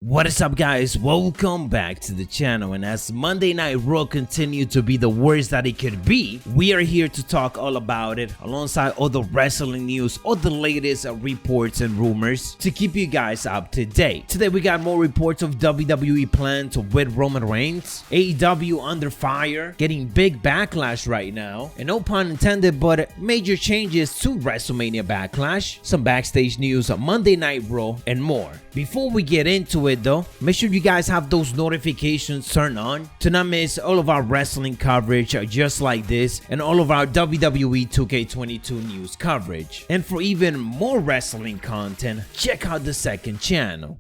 What is up, guys? Welcome back to the channel, and as Monday Night Raw continued to be the worst that it could be, we are here to talk all about it alongside all the wrestling news, all the latest reports and rumors to keep you guys up to date. Today we got more reports of WWE plans with Roman Reigns, AEW under fire, getting big backlash right now, and no pun intended, but major changes to WrestleMania Backlash, some backstage news on Monday Night Raw, and more. Before we get into it though, make sure you guys have those notifications turned on to not miss all of our wrestling coverage just like this and all of our WWE 2K22 news coverage. And for even more wrestling content, check out the second channel.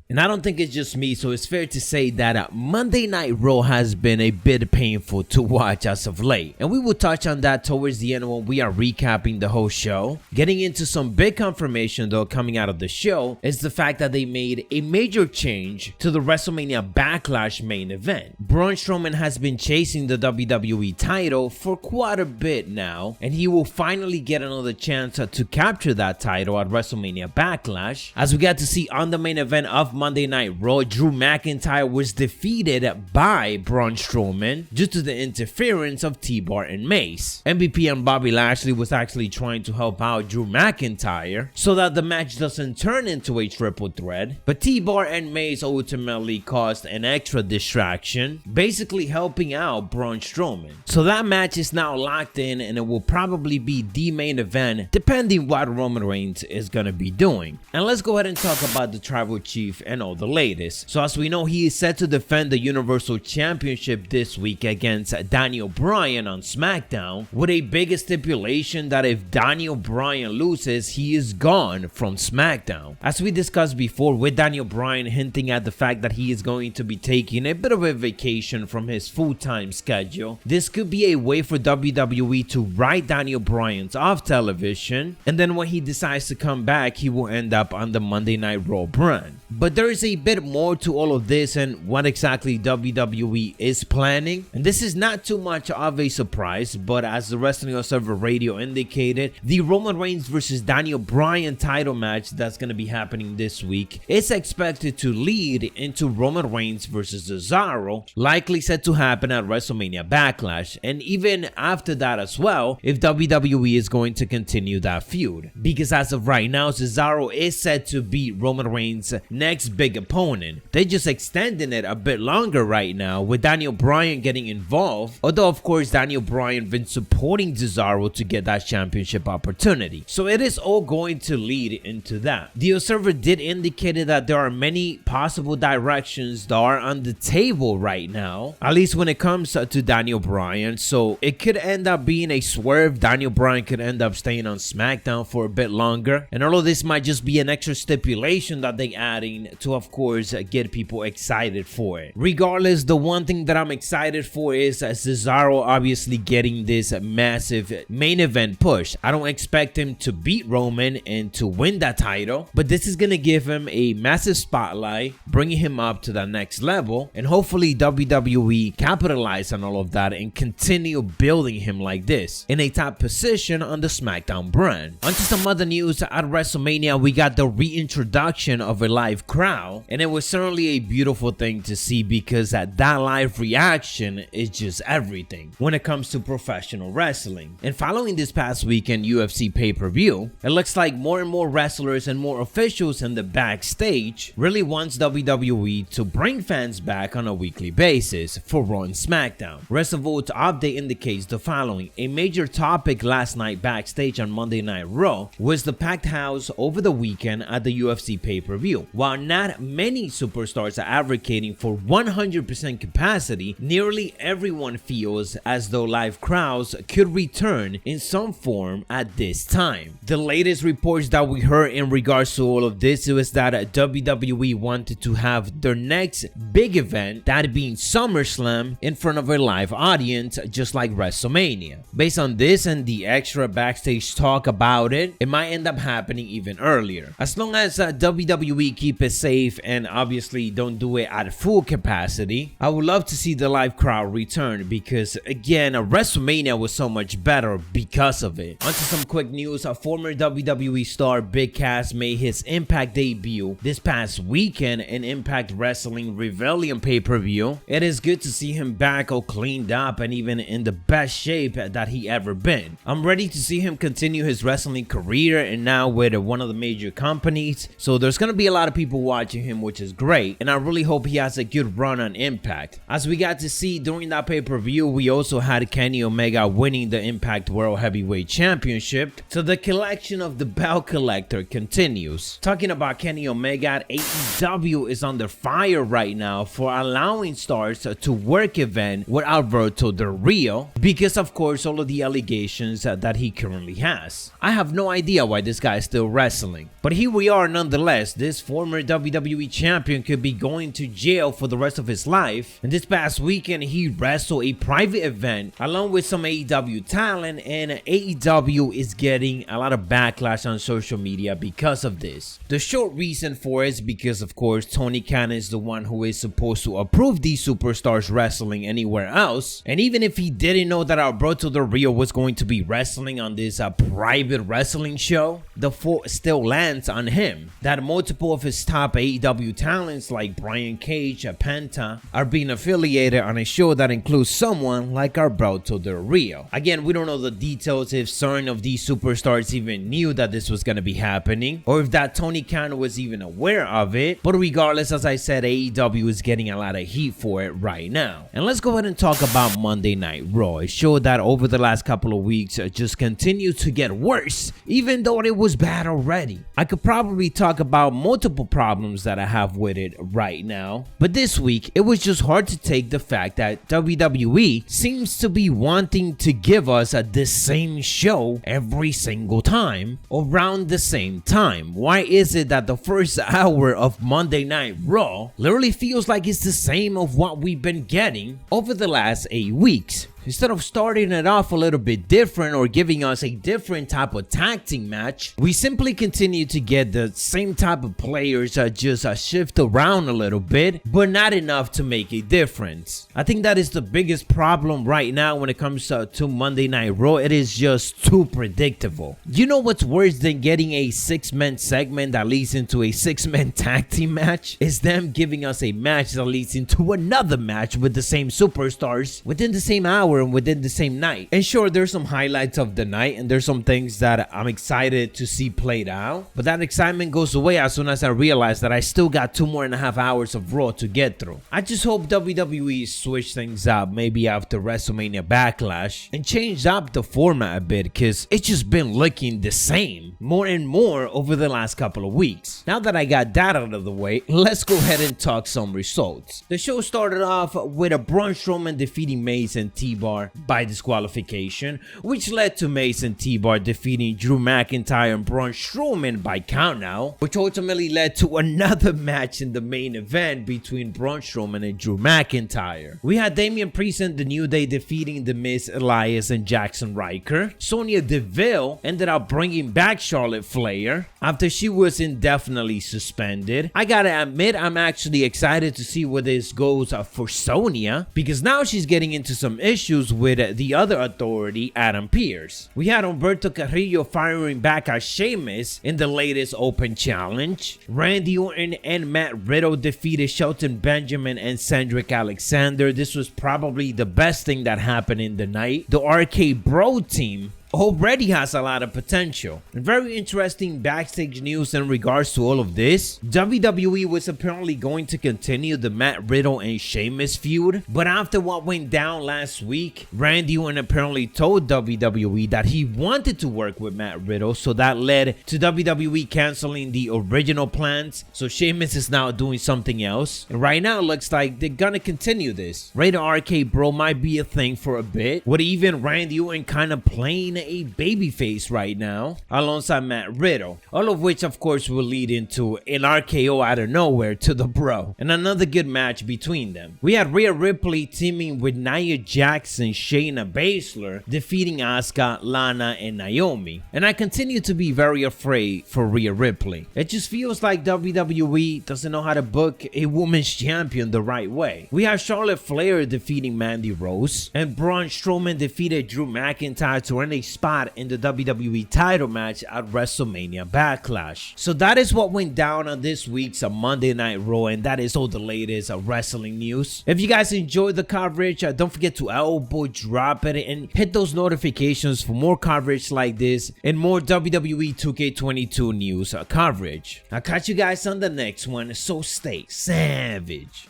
And I don't think it's just me, so it's fair to say that Monday Night Raw has been a bit painful to watch as of late. And we will touch on that towards the end when we are recapping the whole show. Getting into some big confirmation though coming out of the show is the fact that they made a major change to the WrestleMania Backlash main event. Braun Strowman has been chasing the WWE title for quite a bit now, and he will finally get another chance to capture that title at WrestleMania Backlash. As we got to see on the main event of Monday Night Raw, Drew McIntyre was defeated by Braun Strowman due to the interference of T-Bar and Mace. MVP and Bobby Lashley was actually trying to help out Drew McIntyre so that the match doesn't turn into a triple threat, but T-Bar and Mace ultimately caused an extra distraction, basically helping out Braun Strowman. So that match is now locked in, and it will probably be the main event depending what Roman Reigns is gonna be doing. And let's go ahead and talk about the Tribal Chief and all the latest. So as we know, he is set to defend the Universal Championship this week against Daniel Bryan on SmackDown, with a big stipulation that if Daniel Bryan loses, he is gone from SmackDown. As we discussed before, with Daniel Bryan hinting at the fact that he is going to be taking a bit of a vacation from his full-time schedule, this could be a way for WWE to write Daniel Bryan's off television, and then when he decides to come back, he will end up on the Monday Night Raw brand. But there is a bit more to all of this and what exactly WWE is planning. And this is not too much of a surprise, but as the Wrestling Observer Radio indicated, the Roman Reigns versus Daniel Bryan title match that's going to be happening this week is expected to lead into Roman Reigns versus Cesaro, likely set to happen at WrestleMania Backlash. And even after that as well, if WWE is going to continue that feud. Because as of right now, Cesaro is set to beat Roman Reigns' next big opponent. They're just extending it a bit longer right now with Daniel Bryan getting involved, although of course Daniel Bryan been supporting Cesaro to get that championship opportunity. So it is all going to lead into that. The Observer did indicate that there are many possible directions that are on the table right now, at least when it comes to Daniel Bryan. So it could end up being a swerve. Daniel Bryan could end up staying on SmackDown for a bit longer, and all of this might just be an extra stipulation that they adding to, of course, get people excited for it. Regardless, the one thing that I'm excited for is Cesaro obviously getting this massive main event push. I don't expect him to beat Roman and to win that title, but this is gonna give him a massive spotlight, bringing him up to the next level, and hopefully WWE capitalize on all of that and continue building him like this in a top position on the SmackDown brand. Onto some other news. At WrestleMania, we got the reintroduction of a live crowd, and it was certainly a beautiful thing to see because that live reaction is just everything when it comes to professional wrestling. And following this past weekend UFC pay-per-view, it looks like more and more wrestlers and more officials in the backstage really wants WWE to bring fans back on a weekly basis for Raw and SmackDown. WrestleVote's update indicates the following: a major topic last night backstage on Monday Night Raw was the packed house over the weekend at the UFC pay-per-view. While not many superstars are advocating for 100% capacity, nearly everyone feels as though live crowds could return in some form at this time. The latest reports that we heard in regards to all of this was that WWE wanted to have their next big event, that being SummerSlam, in front of a live audience just like WrestleMania. Based on this and the extra backstage talk about it, it might end up happening even earlier. As long as WWE keep it safe and obviously don't do it at full capacity. I would love to see the live crowd return because, again, WrestleMania was so much better because of it. Onto some quick news. A former WWE star Big Cass made his Impact debut this past weekend in Impact Wrestling Rebellion pay-per-view. It is good to see him back all cleaned up and even in the best shape that he ever been. I'm ready to see him continue his wrestling career and now with one of the major companies. So there's gonna be a lot of people watching him, which is great, and I really hope he has a good run on Impact. As we got to see during that pay-per-view, we also had Kenny Omega winning the Impact World Heavyweight Championship. So the collection of the belt collector continues. Talking about Kenny Omega, AEW is under fire right now for allowing stars to work event with Alberto Del Rio because, of course, all of the allegations that he currently has. I have no idea why this guy is still wrestling, but here we are nonetheless. This former WWE champion could be going to jail for the rest of his life, and this past weekend he wrestled a private event along with some AEW talent, and AEW is getting a lot of backlash on social media because of this. The short reason for it is because, of course, Tony Khan is the one who is supposed to approve these superstars wrestling anywhere else, and even if he didn't know that Alberto Del Rio was going to be wrestling on this private wrestling show, the fault still lands on him. That multiple of his top AEW talents like Brian Cage, Penta, are being affiliated on a show that includes someone like Alberto Del Rio. Again, we don't know the details if certain of these superstars even knew that this was going to be happening, or if that Tony Khan was even aware of it, but regardless, as I said, AEW is getting a lot of heat for it right now. And let's go ahead and talk about Monday Night Raw. It showed that over the last couple of weeks just continued to get worse, even though it was bad already. I could probably talk about multiple problems that I have with it right now, but this week it was just hard to take the fact that WWE seems to be wanting to give us the same show every single time around the same time. Why is it that the first hour of Monday Night Raw literally feels like it's the same of what we've been getting over the last 8 weeks? Instead of starting it off a little bit different or giving us a different type of tag team match, we simply continue to get the same type of players just shift around a little bit, but not enough to make a difference. I think that is the biggest problem right now when it comes to Monday Night Raw. It is just too predictable. You know what's worse than getting a 6-man segment that leads into a 6-man tag team match? Is them giving us a match that leads into another match with the same superstars within the same hour and within the same night. And sure, there's some highlights of the night and there's some things that I'm excited to see played out, but that excitement goes away as soon as I realize that I still got 2.5 hours of Raw to get through. I just hope WWE switch things up maybe after WrestleMania Backlash and change up the format a bit, because it's just been looking the same more and more over the last couple of weeks. Now that I got that out of the way, let's go ahead and talk some results. The show started off with a Braun Strowman defeating Mace and T-Bar by disqualification, which led to Mace and T-Bar defeating Drew McIntyre and Braun Strowman by countout, which ultimately led to another match in the main event between Braun Strowman and Drew McIntyre. We had Damian Priest and The New Day defeating The Miz, Elias, and Jackson Ryker. Sonya Deville ended up bringing back Charlotte Flair after she was indefinitely suspended. I gotta admit, I'm actually excited to see where this goes for Sonya, because now she's getting into some issues with the other authority, Adam Pearce. We had Humberto Carrillo firing back at Sheamus in the latest Open Challenge. Randy Orton and Matt Riddle defeated Shelton Benjamin and Cedric Alexander. This was probably the best thing that happened in the night. The RK Bro team already has a lot of potential. And very interesting backstage news in regards to all of this. WWE was apparently going to continue the Matt Riddle and Sheamus feud, but after what went down last week, Randy Orton apparently told WWE that he wanted to work with Matt Riddle, so that led to WWE canceling the original plans. So Sheamus is now doing something else, and right now it looks like they're gonna continue this. Rated RK Bro might be a thing for a bit, with even Randy Orton kind of playing a babyface right now, alongside Matt Riddle, all of which of course will lead into an RKO out of nowhere to the Bro, and another good match between them. We had Rhea Ripley teaming with Nia Jackson, Shayna Baszler, defeating Asuka, Lana, and Naomi. And I continue to be very afraid for Rhea Ripley. It just feels like WWE doesn't know how to book a women's champion the right way. We have Charlotte Flair defeating Mandy Rose, and Braun Strowman defeated Drew McIntyre to earn a spot in the WWE title match at WrestleMania Backlash. So that is what went down on this week's Monday Night Raw, and that is all the latest wrestling news. If you guys enjoyed the coverage, don't forget to elbow drop it and hit those notifications for more coverage like this and more WWE 2K22 news coverage. I'll catch you guys on the next one, so stay savage.